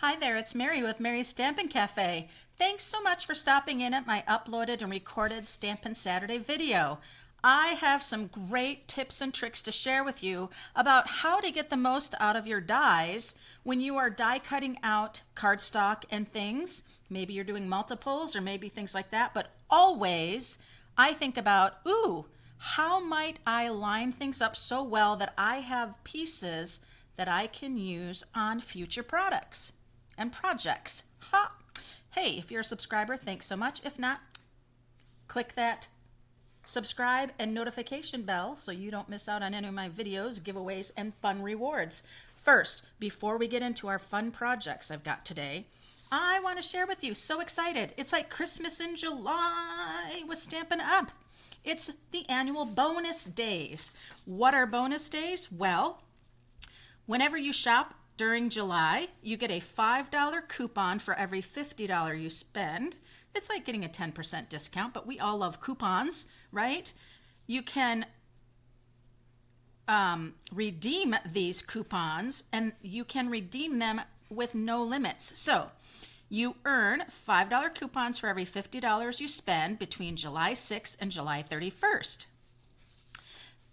Hi there, it's Mary with Mary's Stampin' Cafe. Thanks so much for stopping in at my uploaded and recorded Stampin' Saturday video. I have some great tips and tricks to share with you about how to get the most out of your dies when you are die cutting out cardstock and things. Maybe you're doing multiples or maybe things like that, but always I think about, how might I line things up so well that I have pieces that I can use on future products and projects. Hey, if you're a subscriber, thanks so much. If not, click that subscribe and notification bell so you don't miss out on any of my videos, giveaways, and fun rewards. First, before we get into our fun projects I've got today, I want to share with you, so excited. It's like Christmas in July with Stampin' Up! It's the annual bonus days. What are bonus days? Well, whenever you shop during July, you get a $5 coupon for every $50 you spend. It's like getting a 10% discount, but we all love coupons, right? You can redeem these coupons, and you can redeem them with no limits. So you earn $5 coupons for every $50 you spend between July 6th and July 31st.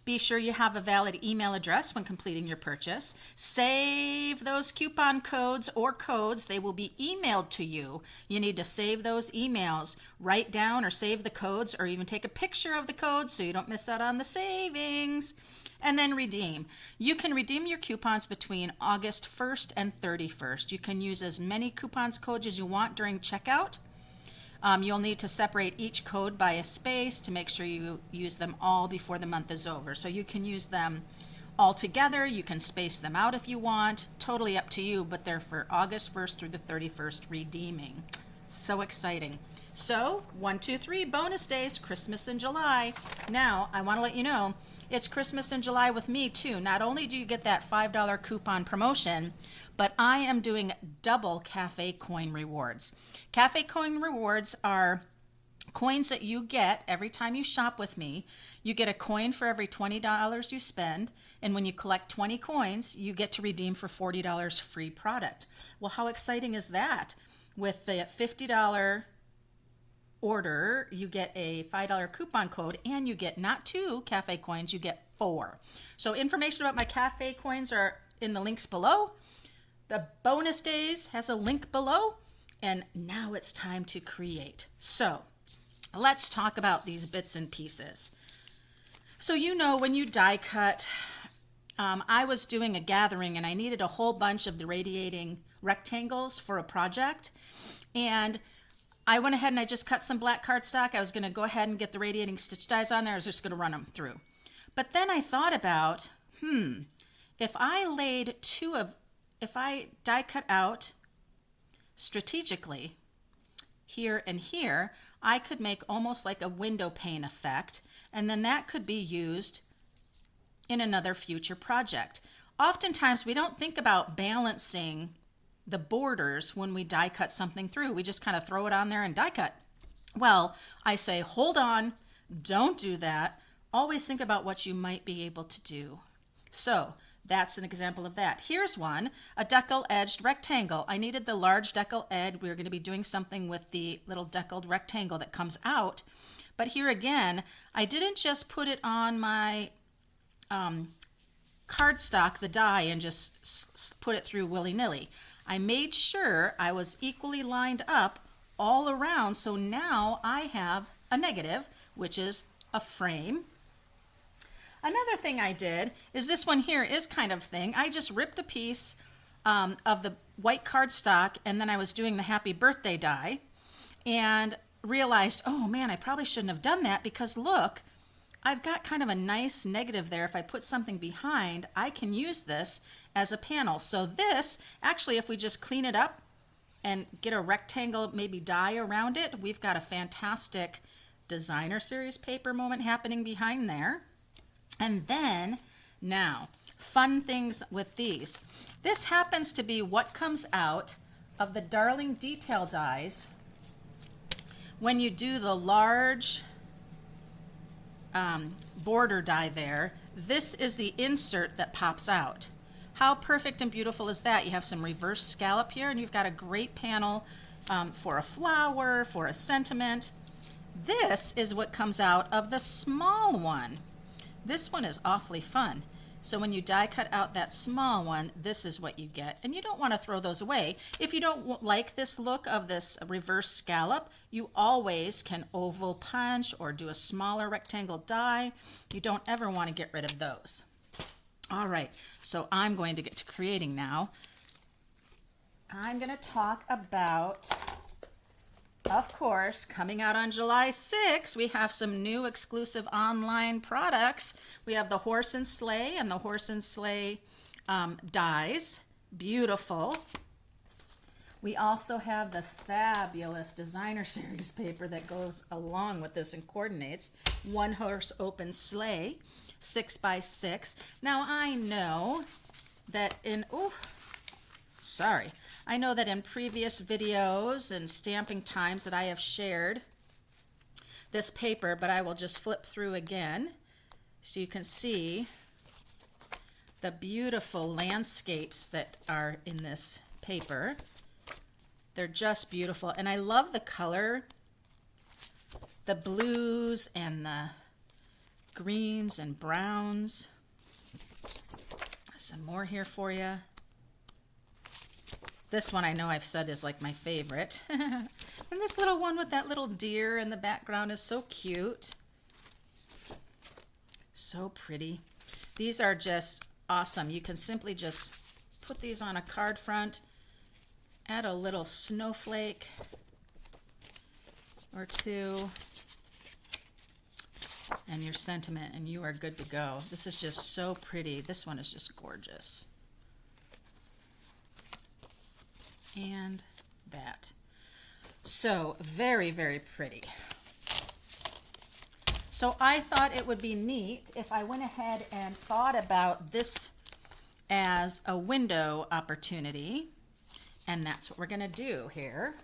Be sure you have a valid email address when completing your purchase. Save those coupon codes or codes. They will be emailed to you. You need to save those emails. Write down or save the codes or even take a picture of the codes so you don't miss out on the savings. And then redeem. You can redeem your coupons between August 1st and 31st. You can use as many coupons codes as you want during checkout. You'll need to separate each code by a space to make sure you use them all before the month is over. So you can use them all together, you can space them out if you want, totally up to you, but they're for August 1st through the 31st redeeming. So exciting. So 1, 2, 3 bonus days, Christmas in July. Now I want to let you know it's Christmas in July with me too. Not only do you get that $5 coupon promotion, but I am doing double Cafe Coin rewards. Cafe Coin rewards are coins that you get every time you shop with me. You get a coin for every $20 you spend, and when you collect 20 coins, you get to redeem for $40 free product. Well, how exciting is that? With the $50 order, you get a $5 coupon code, and you get not 2 Cafe Coins, you get 4. So information about my Cafe Coins are in the links below. The bonus days has a link below, and now it's time to create. So let's talk about these bits and pieces. So you know when you die cut, I was doing a gathering and I needed a whole bunch of the radiating rectangles for a project, and I went ahead and I just cut some black cardstock. I was going to go ahead and get the radiating stitch dies on there. I was just going to run them through. But then I thought about, if I die cut out strategically here and here, I could make almost like a window pane effect, and then that could be used in another future project. Oftentimes we don't think about balancing the borders when we die cut something through. We just kind of throw it on there and die cut. Well, I say, hold on, don't do that. Always think about what you might be able to do. So that's an example of that. Here's one, a decal-edged rectangle. I needed the large decal edge. We're going to be doing something with the little decaled rectangle that comes out. But here again, I didn't just put it on my cardstock, the die, and just put it through willy-nilly. I made sure I was equally lined up all around, so now I have a negative, which is a frame. Another thing I did is this one here is kind of thing. I just ripped a piece of the white cardstock, and then I was doing the happy birthday die and realized, oh man, I probably shouldn't have done that because look, I've got kind of a nice negative there. If I put something behind, I can use this as a panel. So this, actually, if we just clean it up and get a rectangle, maybe die around it, we've got a fantastic designer series paper moment happening behind there. And then, now, fun things with these. This happens to be what comes out of the Darling Detail dies when you do the large border die there. This is the insert that pops out. How perfect and beautiful is that? You have some reverse scallop here, and you've got a great panel for a flower, for a sentiment. This is what comes out of the small one. This one is awfully fun. So when you die cut out that small one, this is what you get. And you don't want to throw those away. If you don't like this look of this reverse scallop, you always can oval punch or do a smaller rectangle die. You don't ever want to get rid of those. All right, so I'm going to get to creating now. I'm going to talk about, of course, coming out on July 6th, we have some new exclusive online products. We have the Horse and Sleigh and the Horse and Sleigh dies. Beautiful. We also have the fabulous designer series paper that goes along with this and coordinates. One Horse Open Sleigh, 6x6. Now I know that I know that in previous videos and stamping times that I have shared this paper, but I will just flip through again so you can see the beautiful landscapes that are in this paper. They're just beautiful, and I love the color, the blues and the greens and browns. Some more here for you. This one I know I've said is like my favorite. And this little one with that little deer in the background is so cute. So pretty. These are just awesome. You can simply just put these on a card front, add a little snowflake or two, and your sentiment, and you are good to go. This is just so pretty. This one is just gorgeous. And that. So very, very pretty. So I thought it would be neat if I went ahead and thought about this as a window opportunity, and that's what we're going to do here.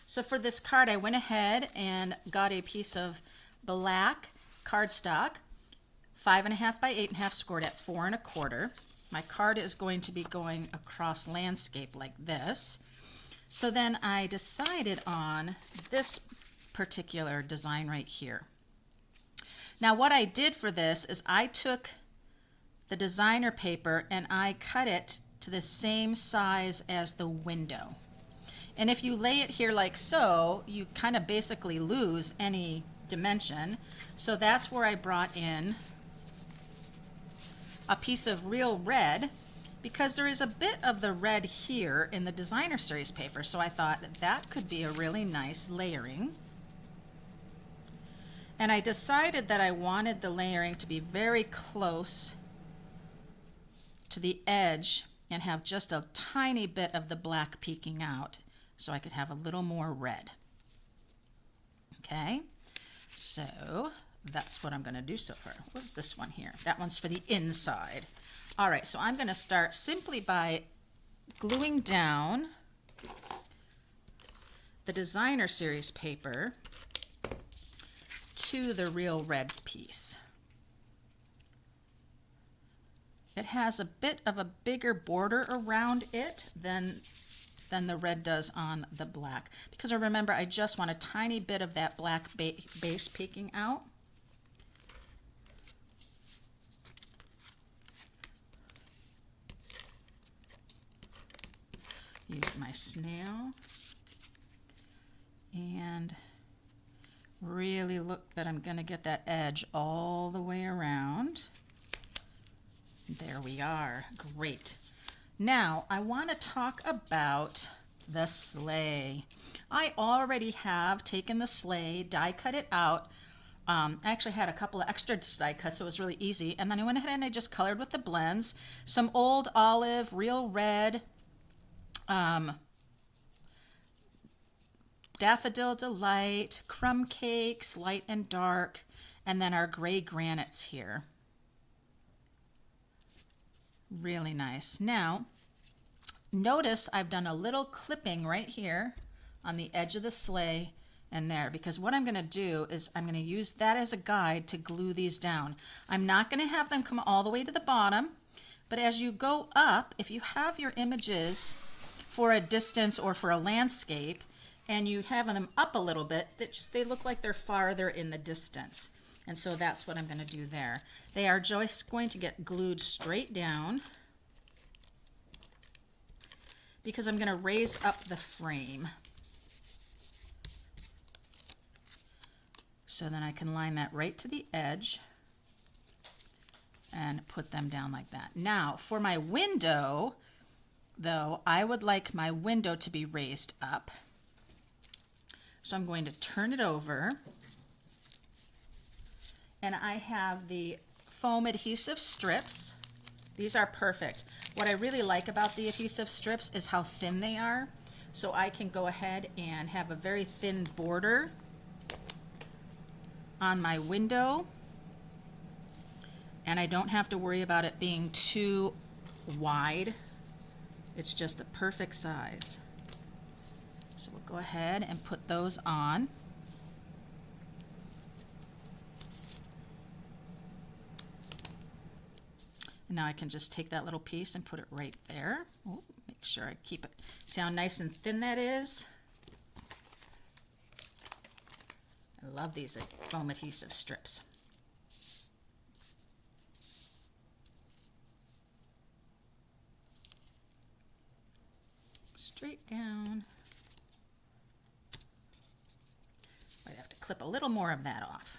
So for this card, I went ahead and got a piece of black cardstock, 5.5 by 8.5, scored at 4 1/4. My card is going to be going across landscape like this. So then I decided on this particular design right here. Now what I did for this is I took the designer paper and I cut it to the same size as the window. And if you lay it here like so, you kind of basically lose any dimension. So that's where I brought in a piece of real red, because there is a bit of the red here in the designer series paper, so I thought that could be a really nice layering. And I decided that I wanted the layering to be very close to the edge and have just a tiny bit of the black peeking out so I could have a little more red. Okay, so that's what I'm going to do so far. What is this one here? That one's for the inside. All right, so I'm going to start simply by gluing down the designer series paper to the real red piece. It has a bit of a bigger border around it than the red does on the black, because I remember I just want a tiny bit of that black base peeking out. Use my snail and really look that I'm going to get that edge all the way around. There we are. Great. Now I want to talk about the sleigh. I already have taken the sleigh, die cut it out. I actually had a couple of extra die cuts, so it was really easy. And then I went ahead and I just colored with the blends. Some old olive, real red, Daffodil Delight, crumb cakes, light and dark, and then our gray granites here. Really nice. Now, notice I've done a little clipping right here on the edge of the sleigh and there, because what I'm going to do is I'm going to use that as a guide to glue these down. I'm not going to have them come all the way to the bottom, But as you go up, if you have your images for a distance or for a landscape, and you have them up a little bit, they look like they're farther in the distance. And so that's what I'm going to do there. They are just going to get glued straight down because I'm going to raise up the frame. So then I can line that right to the edge and put them down like that. Now for my window, though, I would like my window to be raised up. So I'm going to turn it over, and I have the foam adhesive strips. These are perfect. What I really like about the adhesive strips is how thin they are. So I can go ahead and have a very thin border on my window, and I don't have to worry about it being too wide. It's just a perfect size. So we'll go ahead and put those on. And now I can just take that little piece and put it right there. Oh, make sure I keep it. See how nice and thin that is? I love these foam adhesive strips. Straight down. I have to clip a little more of that off.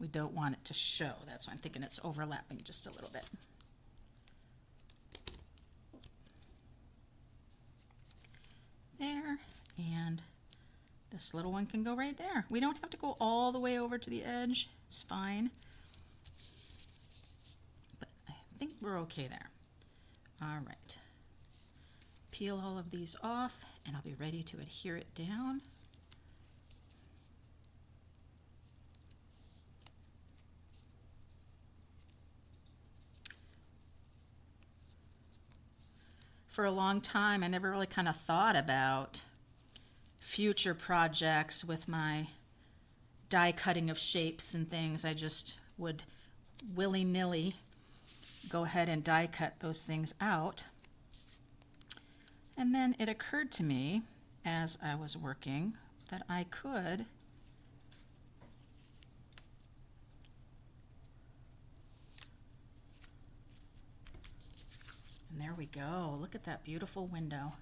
We don't want it to show. That's why I'm thinking it's overlapping just a little bit. There, and this little one can go right there. We don't have to go all the way over to the edge. It's fine. But I think we're okay there. All right. Peel all of these off, and I'll be ready to adhere it down. For a long time, I never really kind of thought about future projects with my die cutting of shapes and things. I just would willy-nilly go ahead and die cut those things out. And then it occurred to me as I was working that I could and there we go. Look at that beautiful window.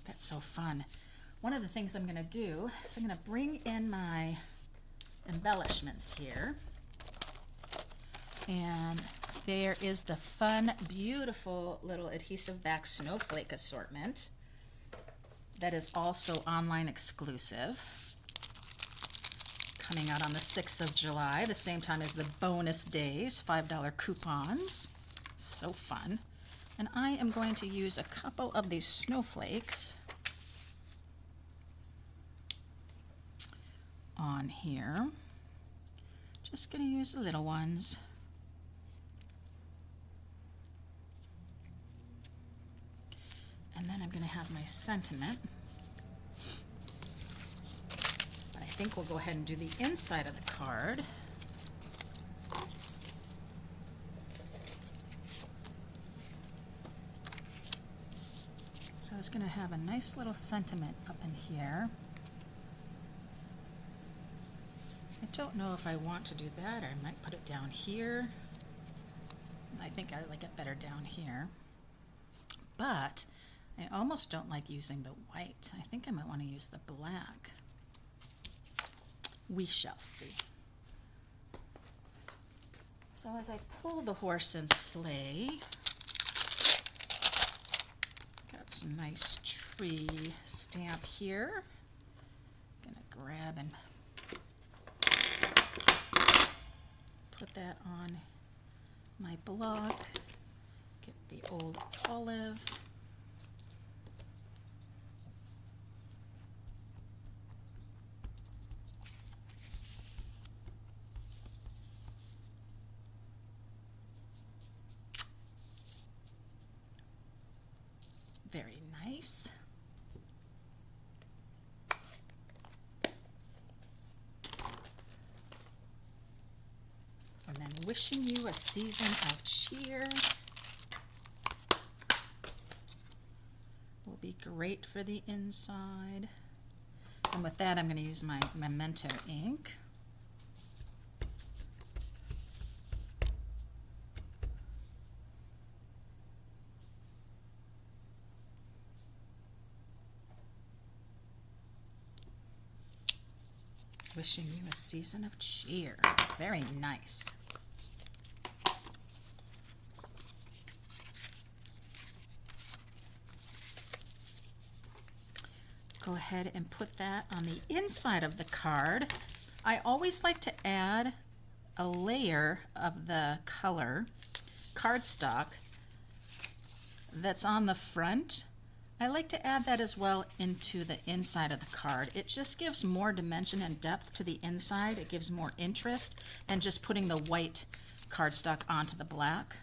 That's so fun. One of the things I'm going to do is I'm going to bring in my embellishments here. And there is the fun, beautiful little adhesive back snowflake assortment that is also online exclusive. Coming out on the 6th of July, the same time as the bonus days, $5 coupons. So fun. And I am going to use a couple of these snowflakes on here. Just going to use the little ones. And then I'm going to have my sentiment. But I think we'll go ahead and do the inside of the card. So I was going to have a nice little sentiment up in here. I don't know if I want to do that, or I might put it down here. I think I like it better down here. But I almost don't like using the white. I think I might want to use the black. We shall see. So as I pull the horse and sleigh, got some nice tree stamp here. Gonna grab and put that on my block. Get the old olive. Very nice. And then wishing you a season of cheer. Will be great for the inside. And with that, I'm going to use my Memento ink. Wishing you a season of cheer. Very nice. Go ahead and put that on the inside of the card. I always like to add a layer of the color cardstock that's on the front. I like to add that as well into the inside of the card. It just gives more dimension and depth to the inside. It gives more interest than just putting the white cardstock onto the black.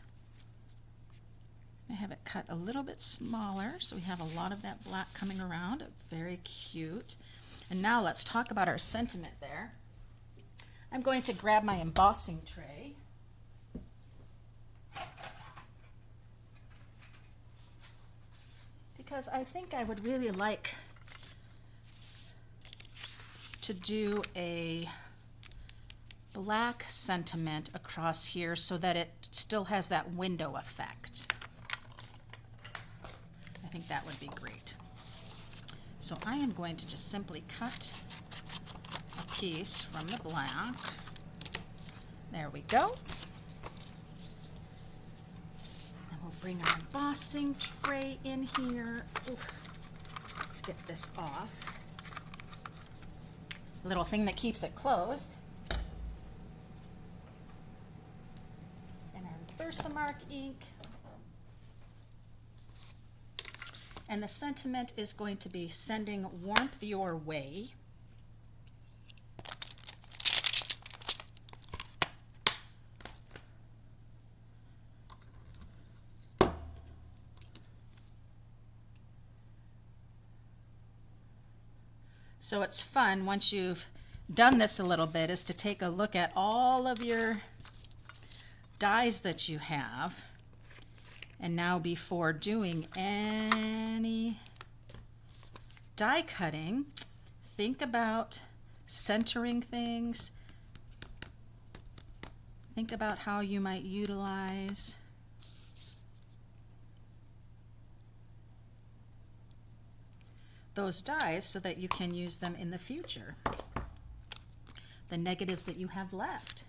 I have it cut a little bit smaller so we have a lot of that black coming around. Very cute. And now let's talk about our sentiment there. I'm going to grab my embossing tray. Because I think I would really like to do a black sentiment across here so that it still has that window effect. I think that would be great. So I am going to just simply cut a piece from the black. There we go. And we'll bring our embossing tray in here. Ooh, let's get this off. Little thing that keeps it closed. And our Versamark ink. And the sentiment is going to be sending warmth your way. So it's fun once you've done this a little bit is to take a look at all of your dies that you have. And now before doing any die cutting, think about centering things. Think about how you might utilize those dies so that you can use them in the future. The negatives that you have left.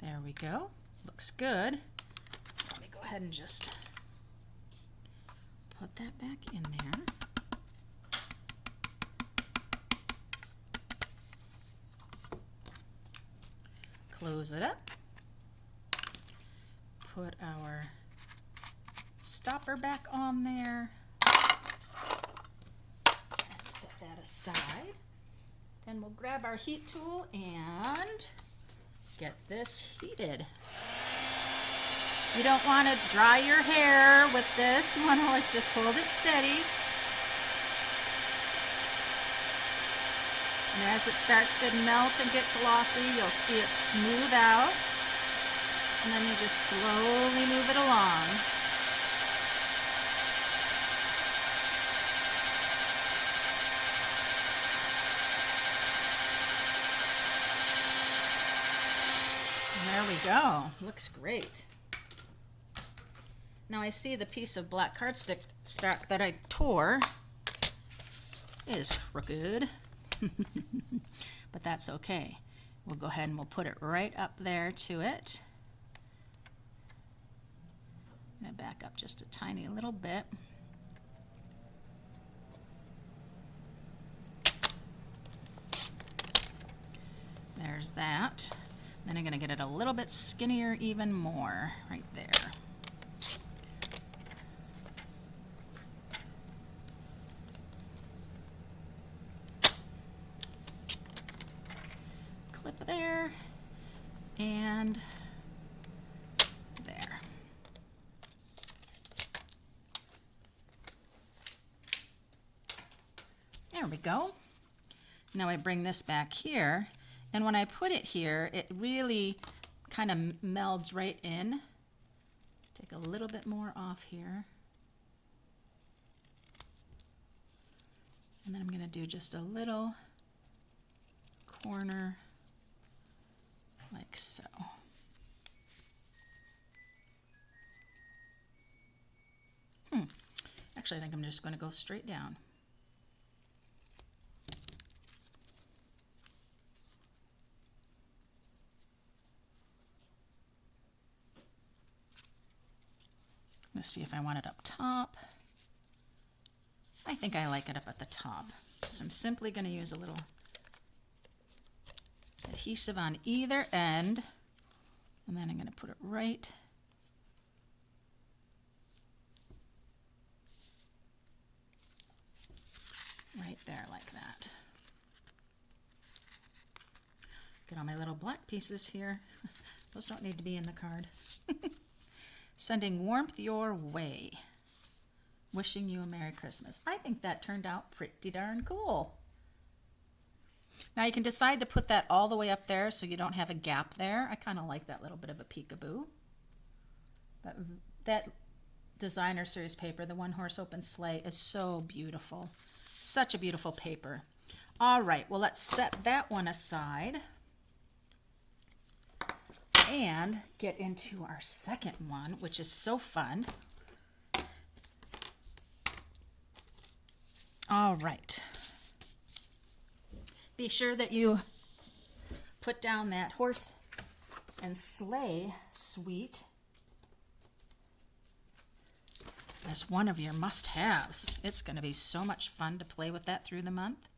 There we go. Looks good. Let me go ahead and just put that back in there. Close it up. Put our stopper back on there. And set that aside. Then we'll grab our heat tool and get this heated. You don't want to dry your hair with this. You want to just hold it steady. And as it starts to melt and get glossy, you'll see it smooth out. And then you just slowly move it along. There we go. Looks great. Now I see the piece of black cardstock that I tore is crooked, but that's okay. We'll go ahead and we'll put it right up there to it. I'm going to back up just a tiny little bit. There's that. Then I'm going to get it a little bit skinnier even more, right there. clip there and there. There we go. Now I bring this back here, and when I put it here, it really kind of melds right in. Take a little bit more off here. And then I'm going to do just a little corner like so. Actually, I think I'm just going to go straight down. Let's see if I want it up top. I think I like it up at the top. So I'm simply going to use a little adhesive on either end, and then I'm going to put it right there like that. Get all my little black pieces here. Those don't need to be in the card. Sending warmth your way. Wishing you a Merry Christmas. I think that turned out pretty darn cool. Now you can decide to put that all the way up there so you don't have a gap there. I kind of like that little bit of a peekaboo. But that designer series paper, the One Horse Open Sleigh, is so beautiful. Such a beautiful paper. All right, well, let's set that one aside and get into our second one, which is so fun. All right. Be sure that you put down that horse and sleigh suite as one of your must-haves. It's going to be so much fun to play with that through the month.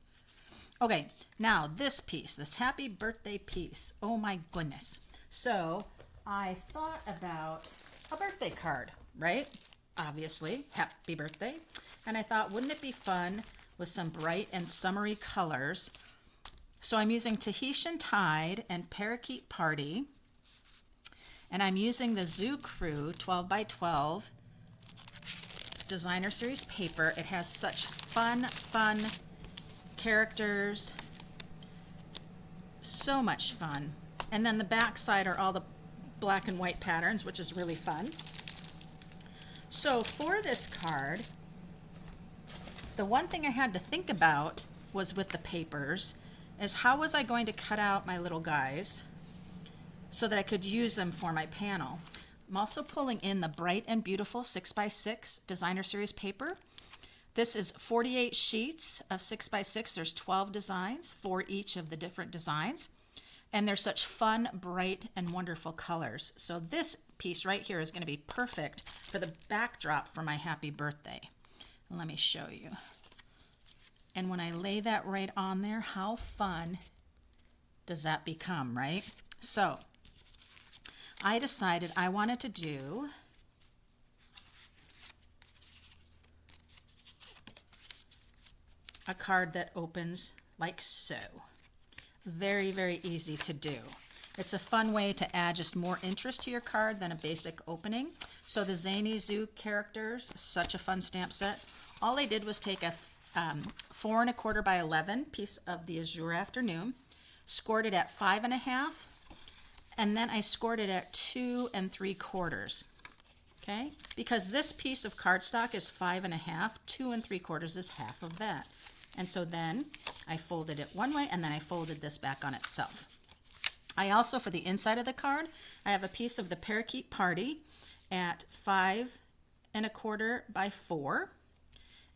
Okay, now this piece, this happy birthday piece. Oh my goodness. So I thought about a birthday card, right? Obviously, happy birthday. And I thought, wouldn't it be fun with some bright and summery colors? So I'm using Tahitian Tide and Parakeet Party. And I'm using the Zoo Crew 12 by 12 designer series paper. It has such fun characters. So much fun. And then the back side are all the black and white patterns, which is really fun. So for this card, the one thing I had to think about was with the papers is how was I going to cut out my little guys so that I could use them for my panel. I'm also pulling in the Bright and Beautiful 6x6 designer series paper. This is 48 sheets of 6x6. There's 12 designs for each of the different designs. And they're such fun, bright, and wonderful colors. So this piece right here is going to be perfect for the backdrop for my happy birthday. Let me show you. And when I lay that right on there, how fun does that become, right? So I decided I wanted to do a card that opens like so. Very, very easy to do. It's a fun way to add just more interest to your card than a basic opening. So the Zany Zoo characters, such a fun stamp set. All I did was take a 4 1/4 by 11 piece of the Azure Afternoon, scored it at 5 1/2, and then I scored it at 2 3/4. Okay, because this piece of cardstock is 5 1/2, 2 3/4 is half of that. And so then I folded it one way and then I folded this back on itself. I also, for the inside of the card, I have a piece of the Parakeet Party at 5 1/4 by 4,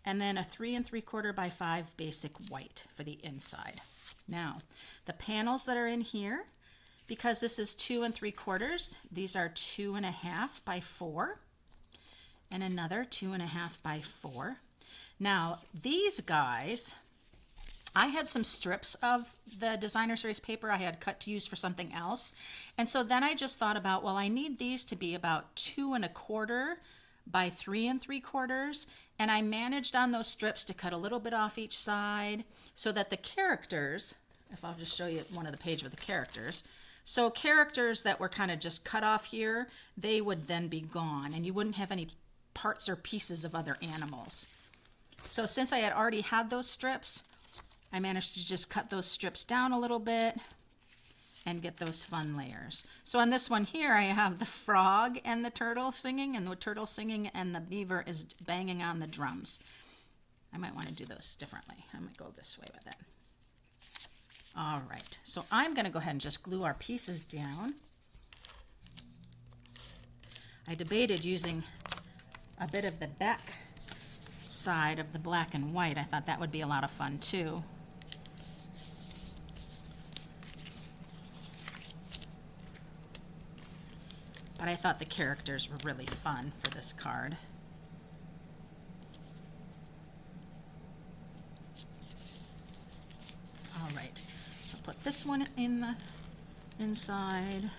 and then a 3 3/4 by 5 basic white for the inside. Now, the panels that are in here, because this is 2 3/4, these are 2 1/2 by 4, and another 2 1/2 by 4. Now, these guys, I had some strips of the designer series paper I had cut to use for something else. And so then I just thought about, well, I need these to be about 2 1/4 by 3 3/4. And I managed on those strips to cut a little bit off each side so that the characters if I'll just show you one of the page with the characters. So characters that were kind of just cut off here, they would then be gone, and you wouldn't have any parts or pieces of other animals. So since I had already had those strips, I managed to just cut those strips down a little bit and get those fun layers. So on this one here, I have the frog and the turtle singing, and the turtle singing and the beaver is banging on the drums. I might want to do those differently. I might go this way with it. All right, so I'm going to go ahead and just glue our pieces down. I debated using a bit of the back side of the black and white. I thought that would be a lot of fun too. But I thought the characters were really fun for this card. All right, so put this one in the inside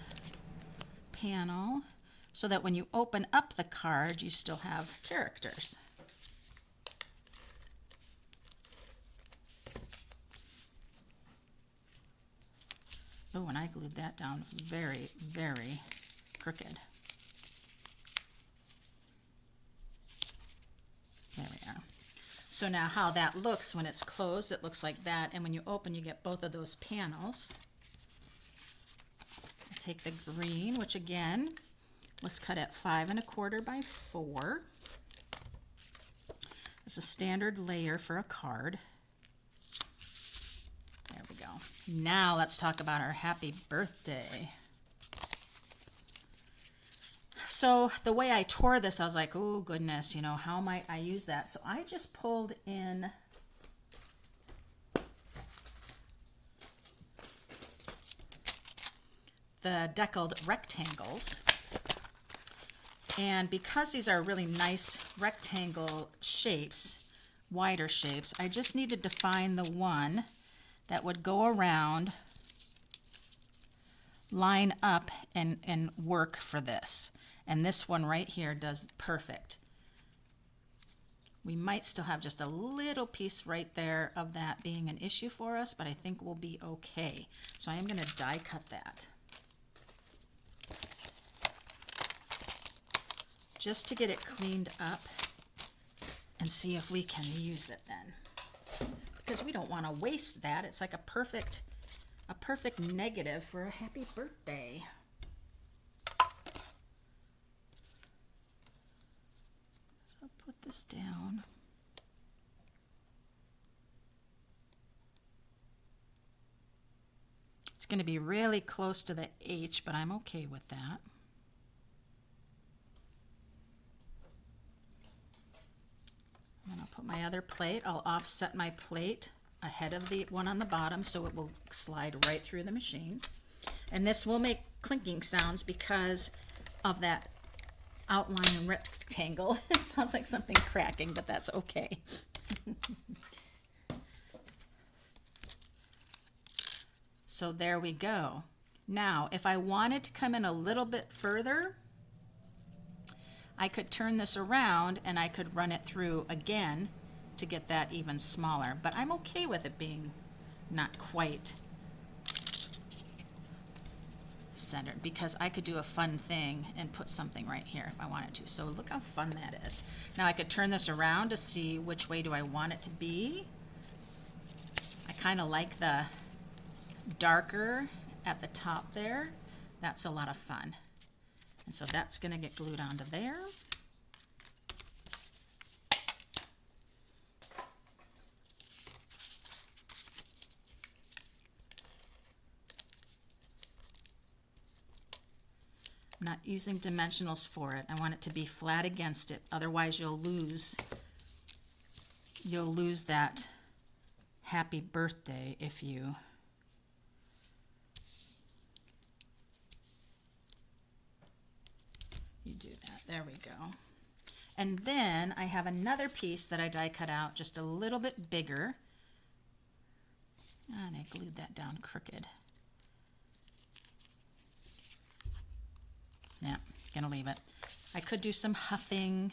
panel so that when you open up the card, you still have characters. Oh, and I glued that down very, very crooked. There we are. So now how that looks when it's closed, it looks like that, and when you open, you get both of those panels. I take the green, which again was cut at 5 1/4 by 4. It's a standard layer for a card. There we go. Now let's talk about our happy birthday. So the way I tore this, I was like, oh goodness, you know, how might I use that? So I just pulled in the deckled rectangles. And because these are really nice rectangle shapes, wider shapes, I just needed to find the one that would go around, line up, and work for this. And this one right here does perfect. We might still have just a little piece right there of that being an issue for us, but I think we'll be okay. So I am going to die cut that, just to get it cleaned up and see if we can use it then. Because we don't want to waste that. It's like a perfect negative for a happy birthday. So I'll put this down. It's going to be really close to the H, but I'm okay with that. And I'll put my other plate. I'll offset my plate ahead of the one on the bottom so it will slide right through the machine. And this will make clinking sounds because of that outline rectangle. It sounds like something cracking, but that's okay. So there we go. Now, if I wanted to come in a little bit further, I could turn this around and I could run it through again to get that even smaller. But I'm okay with it being not quite centered because I could do a fun thing and put something right here if I wanted to. So look how fun that is. Now I could turn this around to see which way do I want it to be. I kind of like the darker at the top there. That's a lot of fun. And so that's going to get glued onto there. I'm not using dimensionals for it. I want it to be flat against it. Otherwise you'll lose that happy birthday if you do that. There we go. And then I have another piece that I die cut out just a little bit bigger. And I glued that down crooked. Yeah, gonna leave it. I could do some huffing,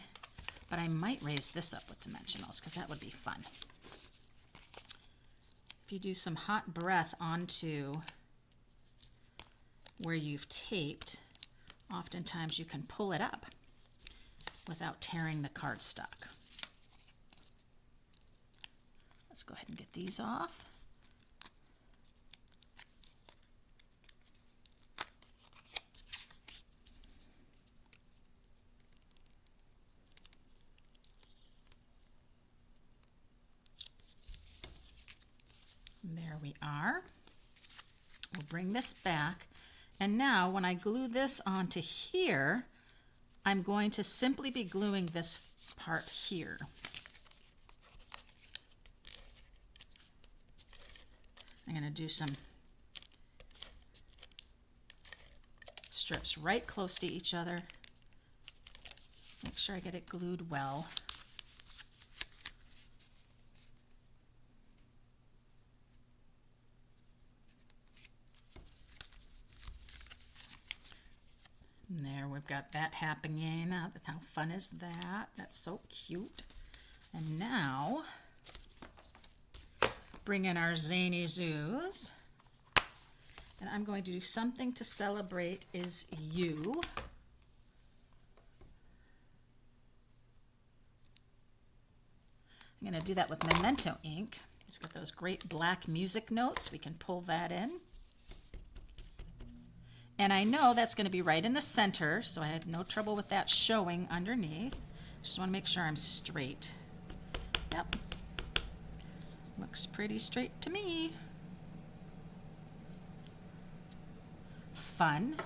but I might raise this up with dimensionals because that would be fun. if you do some hot breath onto where you've taped, oftentimes you can pull it up without tearing the cardstock. Let's go ahead and get these off. There we are. We'll bring this back. And now when I glue this onto here, I'm going to simply be gluing this part here. I'm going to do some strips right close to each other. Make sure I get it glued well. And there, we've got that happening. How fun is that? That's so cute. And now, bring in our Zany Zoos. And I'm going to do something to celebrate is you. I'm going to do that with Memento ink. It's got those great black music notes. We can pull that in. And I know that's going to be right in the center, so I have no trouble with that showing underneath. Just want to make sure I'm straight. Yep. Looks pretty straight to me. Fun.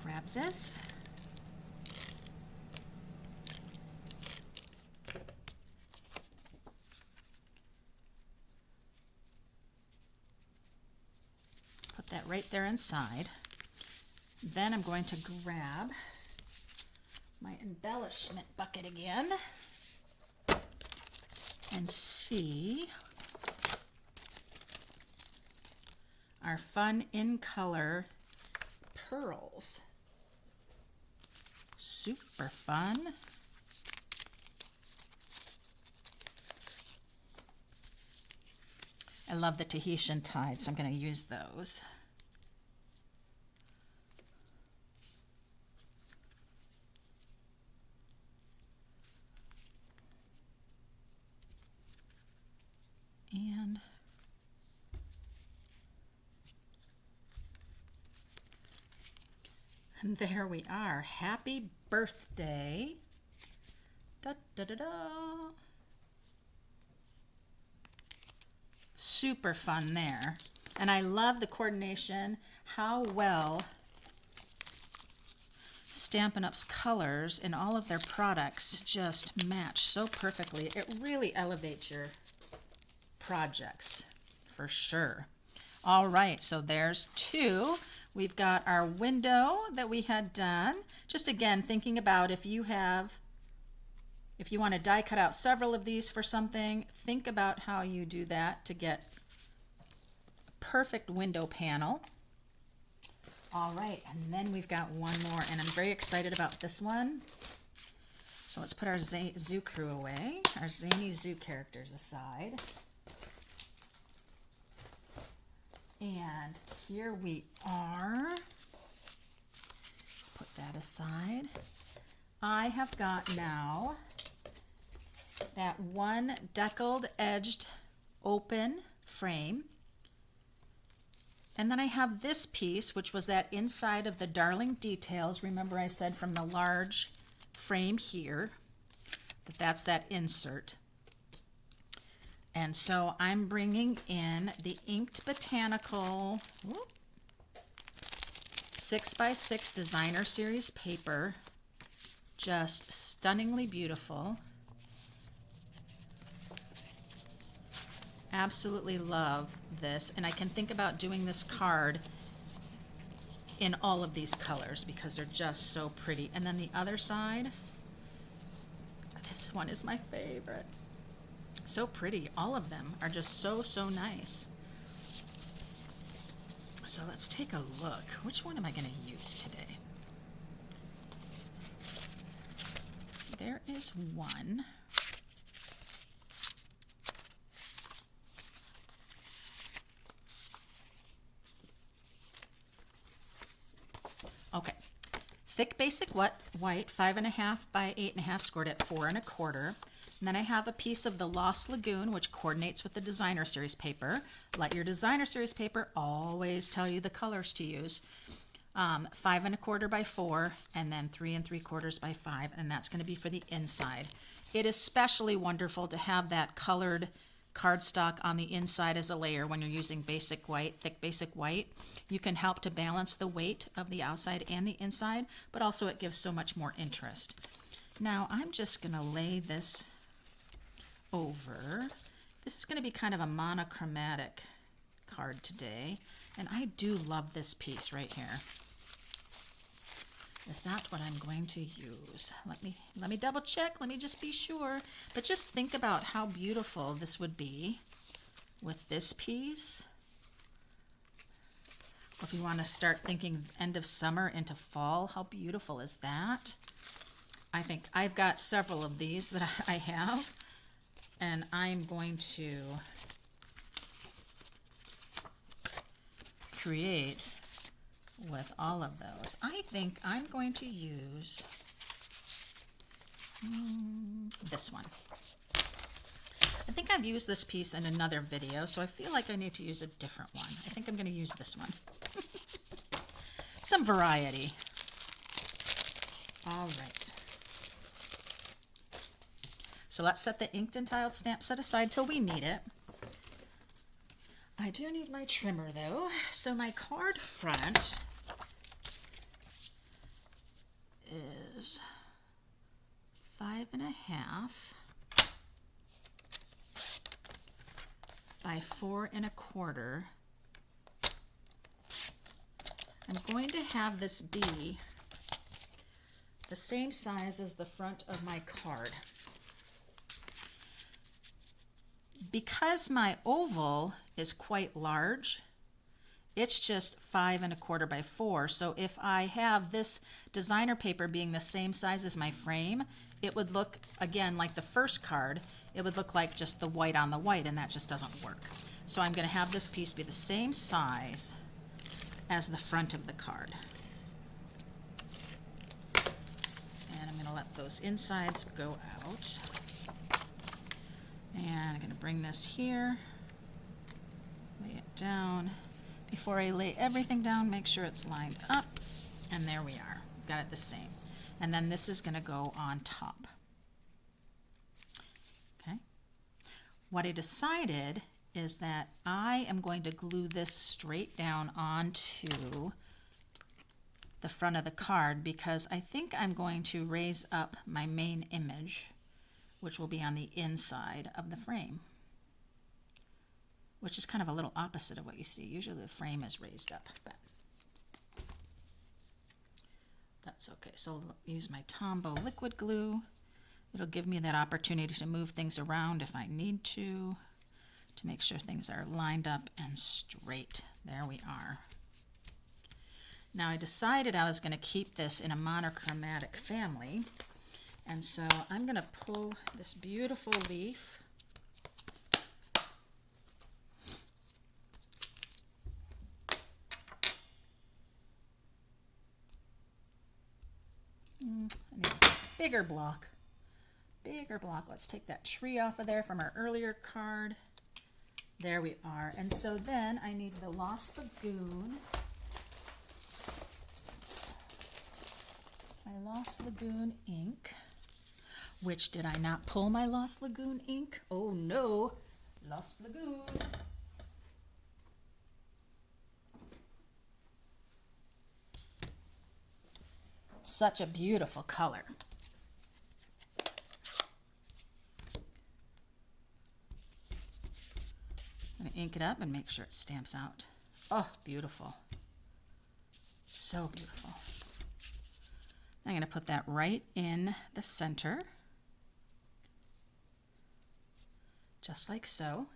Grab this. Put that right there inside. Then I'm going to grab my embellishment bucket again and see our fun in color pearls. Super fun. I love the Tahitian tide, so I'm going to use those. And there we are. Happy birthday. Da, da, da, da. Super fun there. And I love the coordination, how well Stampin' Up's colors in all of their products just match so perfectly. It really elevates your projects for sure. All right, so there's two. We've got our window that we had done. Just again, thinking about if you want to die cut out several of these for something, think about how you do that to get a perfect window panel. All right, and then we've got one more, and I'm very excited about this one. So let's put our zoo crew away, our zany zoo characters aside. And here we are. Put that aside. I have got now that one deckled edged open frame. And then I have this piece, which was that inside of the Darling Details. Remember I said from the large frame here that that's that insert. And so I'm bringing in the Inked Botanical 6x6 Designer Series paper. Just stunningly beautiful. Absolutely love this. And I can think about doing this card in all of these colors because they're just so pretty. And then the other side, this one is my favorite. So pretty. All of them are just so, so nice. So let's take a look. Which one am I going to use today? there is one. Okay, thick basic white, 5.5 by 8.5, scored at 4 1/4. And then I have a piece of the Lost Lagoon, which coordinates with the designer series paper. Let your designer series paper always tell you the colors to use. 5 1/4 by 4, and then 3 3/4 by 5, and that's going to be for the inside. It is especially wonderful to have that colored cardstock on the inside as a layer when you're using basic white, thick basic white. You can help to balance the weight of the outside and the inside, but also it gives so much more interest. Now I'm just going to lay this over. This is going to be kind of a monochromatic card today, and I do love this piece right here. Is that what I'm going to use? Let me double check. Let me just be sure. But just think about how beautiful this would be with this piece. If you want to start thinking end of summer into fall, how beautiful is that? I think I've got several of these that I have, and I'm going to create with all of those. I think I'm going to use this one. I think I've used this piece in another video, so I feel like I need to use a different one. I think I'm going to use this one. Some variety. All right. So let's set the inked and tiled stamp set aside till we need it. I do need my trimmer though. So my card front is 5.5 by 4 1/4. I'm going to have this be the same size as the front of my card. Because my oval is quite large, it's just 5 1/4 by 4. So if I have this designer paper being the same size as my frame, it would look, again, like the first card. It would look like just the white on the white, and that just doesn't work. So I'm going to have this piece be the same size as the front of the card. And I'm going to let those insides go out. And I'm going to bring this here, lay it down. Before I lay everything down, make sure it's lined up. And there we are. Got it the same. And then this is going to go on top. Okay. What I decided is that I am going to glue this straight down onto the front of the card because I think I'm going to raise up my main image, which will be on the inside of the frame, which is kind of a little opposite of what you see. Usually the frame is raised up, but that's okay. So I'll use my Tombow liquid glue. It'll give me that opportunity to move things around if I need to make sure things are lined up and straight. There we are. Now I decided I was going to keep this in a monochromatic family, and so I'm going to pull this beautiful leaf I need a bigger block. Let's take that tree off of there from our earlier card. There we are. And so then I need the Lost Lagoon. My Lost Lagoon ink. Which, did I not pull my Lost Lagoon ink? Oh no, Lost Lagoon. Such a beautiful color. I'm going to ink it up and make sure it stamps out. Oh, beautiful. So beautiful. I'm going to put that right in the center, just like so.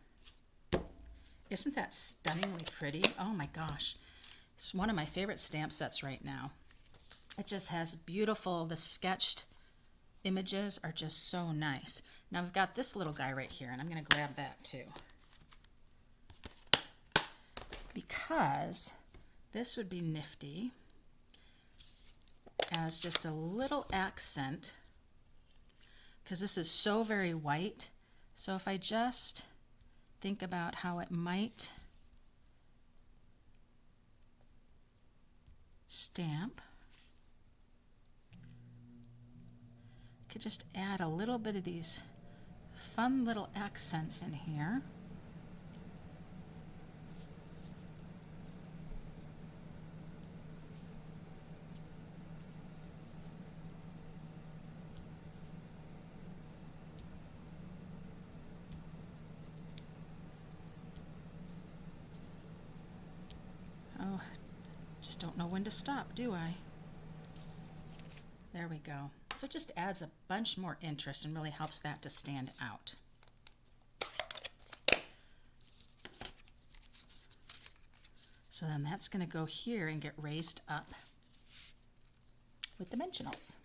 Isn't that stunningly pretty? Oh my gosh. It's one of my favorite stamp sets right now. It just has beautiful, the sketched images are just so nice. Now we've got this little guy right here, and I'm going to grab that too, because this would be nifty as just a little accent, because this is so very white. So if I just think about how it might stamp, I could just add a little bit of these fun little accents in here. Oh, just don't know when to stop, do I? There we go. So it just adds a bunch more interest and really helps that to stand out. So then that's going to go here and get raised up with dimensionals.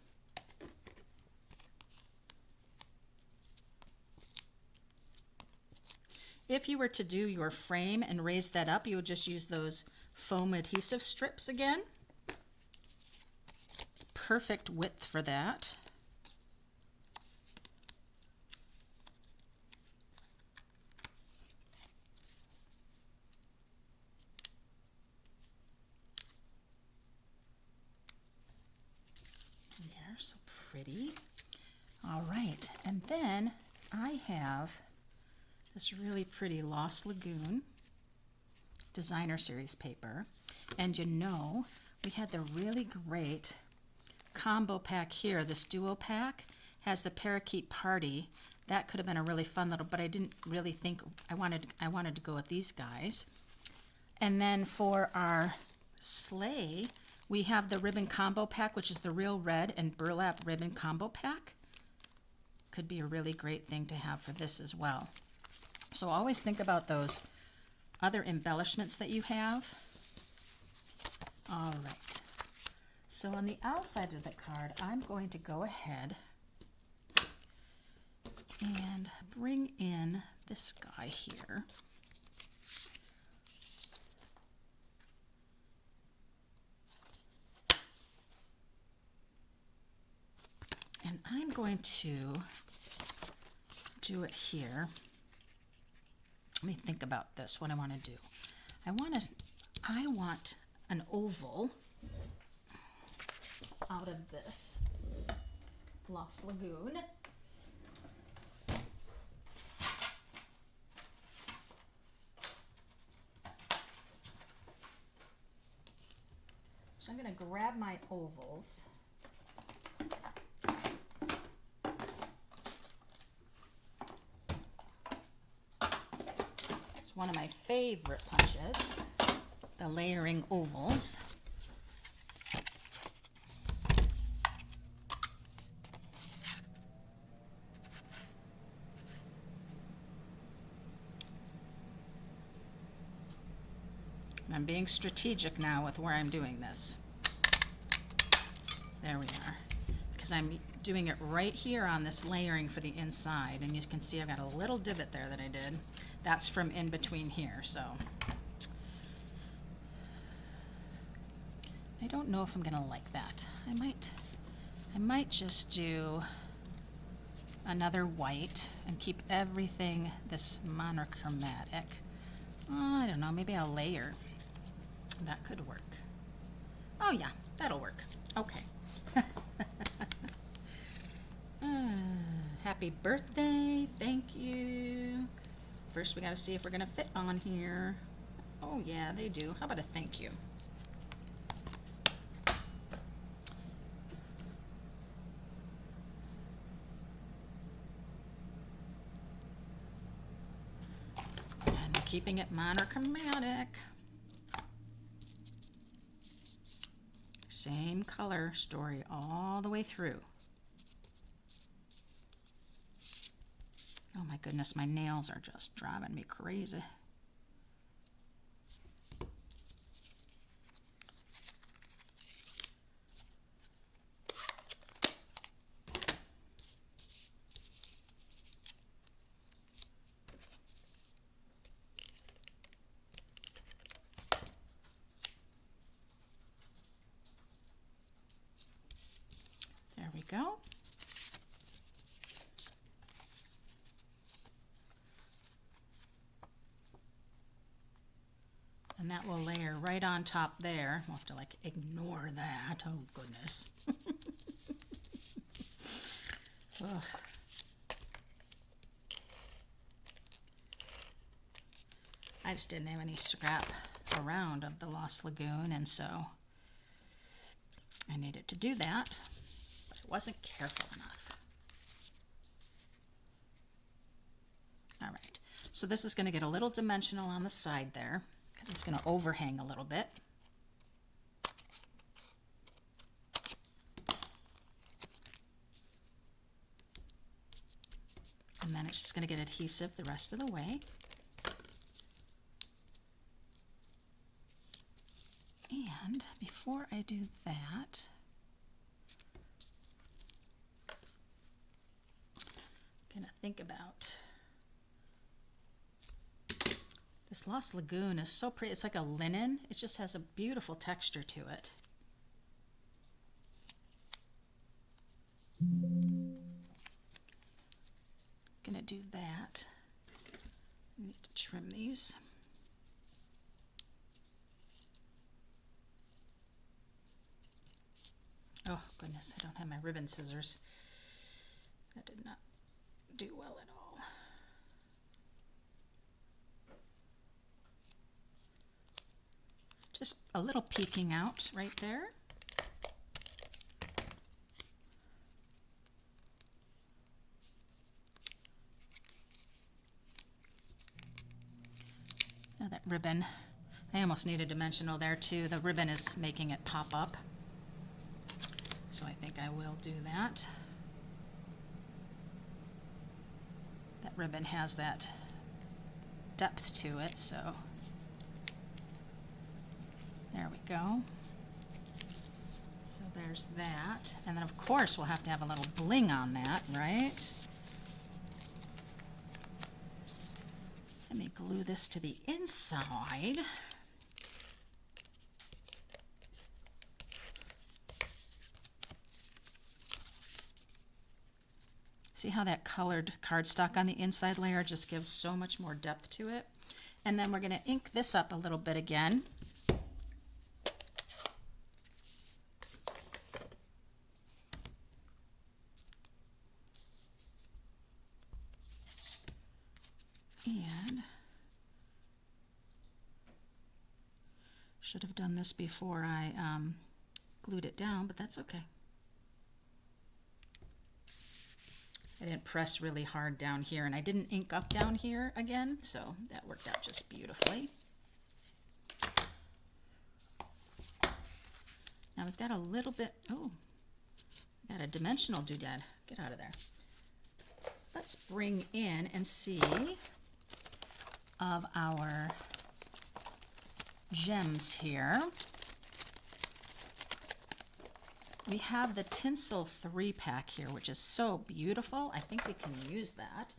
If you were to do your frame and raise that up, you would just use those foam adhesive strips again. Perfect width for that. They're so pretty. All right, and then I have this really pretty Lost Lagoon designer series paper, and you know, we had the really great combo pack here. This duo pack has the Parakeet Party. That could have been a really fun little, but I didn't really think I wanted to go with these guys. And then for our sleigh, we have the ribbon combo pack, which is the real red and burlap ribbon combo pack. Could be a really great thing to have for this as well. So always think about those other embellishments that you have. All right. So on the outside of the card, I'm going to go ahead and bring in this guy here. And I'm going to do it here. Let me think about this, what I want to do. I want an oval out of this Lost Lagoon. So I'm going to grab my ovals. It's one of my favorite punches, the layering ovals. I'm being strategic now with where I'm doing this. There we are. Because I'm doing it right here on this layering for the inside. And you can see I've got a little divot there that I did. That's from in between here. So I don't know if I'm going to like that. I might just do another white and keep everything this monochromatic. Oh, I don't know, maybe I'll layer. That could work. Oh yeah, that'll work. Okay. Happy birthday, thank you. First we gotta see if we're gonna fit on here. Oh yeah, they do. How about a thank you? And keeping it monochromatic. Same color story all the way through. Oh my goodness, my nails are just driving me crazy. we go. And that will layer right on top there. We'll have to like ignore that. Oh goodness. Ugh. I just didn't have any scrap around of the Lost Lagoon, and so I needed to do that, but I wasn't careful enough. All right, so this is going to get a little dimensional on the side there. It's going to overhang a little bit. And then it's just going to get adhesive the rest of the way. And before I do that, I'm going to think about this Lost Lagoon is so pretty. It's like a linen. It just has a beautiful texture to it. Gonna do that. I need to trim these. Oh goodness, I don't have my ribbon scissors. That did not do well at all. Just a little peeking out right there. Now that ribbon, I almost need a dimensional there too. The ribbon is making it pop up. So I think I will do that. That ribbon has that depth to it, so there we go. So there's that. And then of course we'll have to have a little bling on that, right? Let me glue this to the inside. See how that colored cardstock on the inside layer just gives so much more depth to it? And then we're going to ink this up a little bit again. And should have done this before I glued it down, but that's okay. I didn't press really hard down here, and I didn't ink up down here again, so that worked out just beautifully. Now we've got a little bit, oh, got a dimensional doodad. Get out of there. Let's bring in and see of our gems here. We have the tinsel 3-pack here, which is so beautiful. I think we can use that.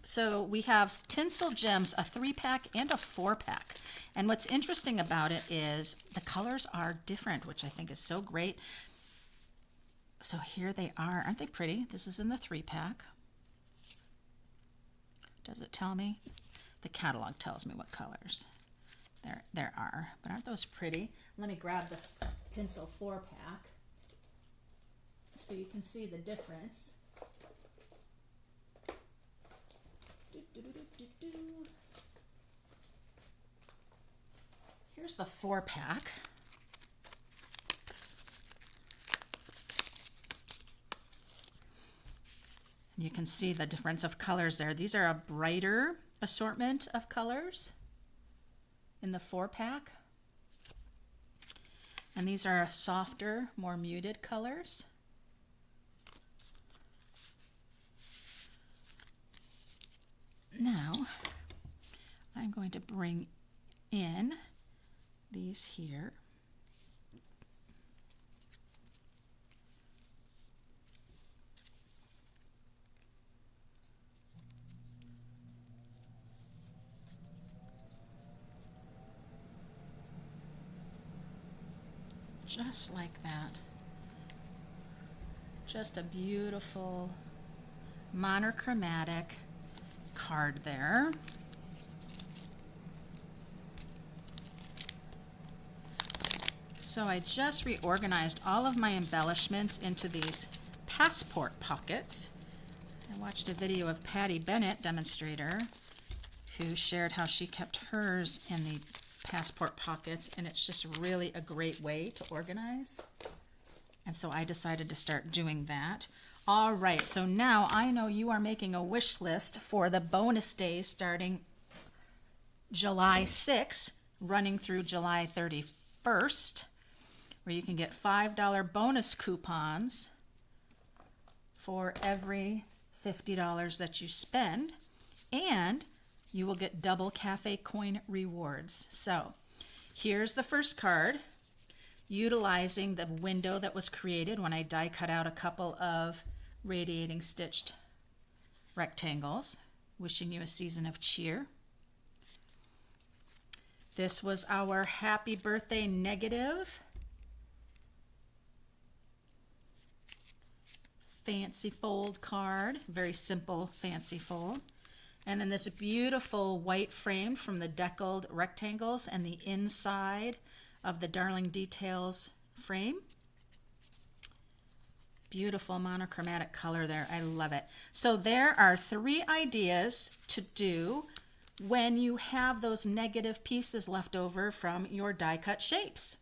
So we have tinsel gems, a 3-pack and a 4-pack. And what's interesting about it is the colors are different, which I think is so great. So here they are. Aren't they pretty? This is in the 3-pack. Does it tell me? The catalog tells me what colors there are. But aren't those pretty? Let me grab the tinsel 4-pack so you can see the difference. Here's the 4-pack. You can see the difference of colors there. These are a brighter assortment of colors in the 4-pack. And these are softer, more muted colors. Now, I'm going to bring in these here. Just like that. Just a beautiful monochromatic card there. So I just reorganized all of my embellishments into these passport pockets. I watched a video of Patty Bennett, demonstrator, who shared how she kept hers in the passport pockets, and it's just really a great way to organize. And so I decided to start doing that. All right, so now I know you are making a wish list for the bonus days starting July 6th, running through July 31st, where you can get $5 bonus coupons for every $50 that you spend, and you will get double cafe coin rewards. So here's the first card, utilizing the window that was created when I die cut out a couple of radiating stitched rectangles. Wishing you a season of cheer. This was our happy birthday negative. Fancy fold card, very simple fancy fold. And then this beautiful white frame from the deckled rectangles and the inside of the Darling Details frame. Beautiful monochromatic color there. I love it. So there are 3 ideas to do when you have those negative pieces left over from your die cut shapes.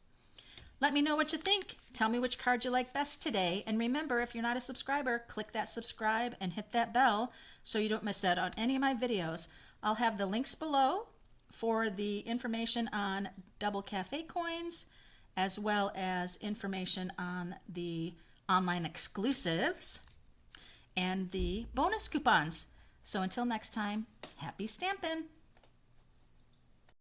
Let me know what you think. Tell me which card you like best today. And remember, if you're not a subscriber, click that subscribe and hit that bell so you don't miss out on any of my videos. I'll have the links below for the information on double cafe coins, as well as information on the online exclusives and the bonus coupons. So until next time, happy stampin'!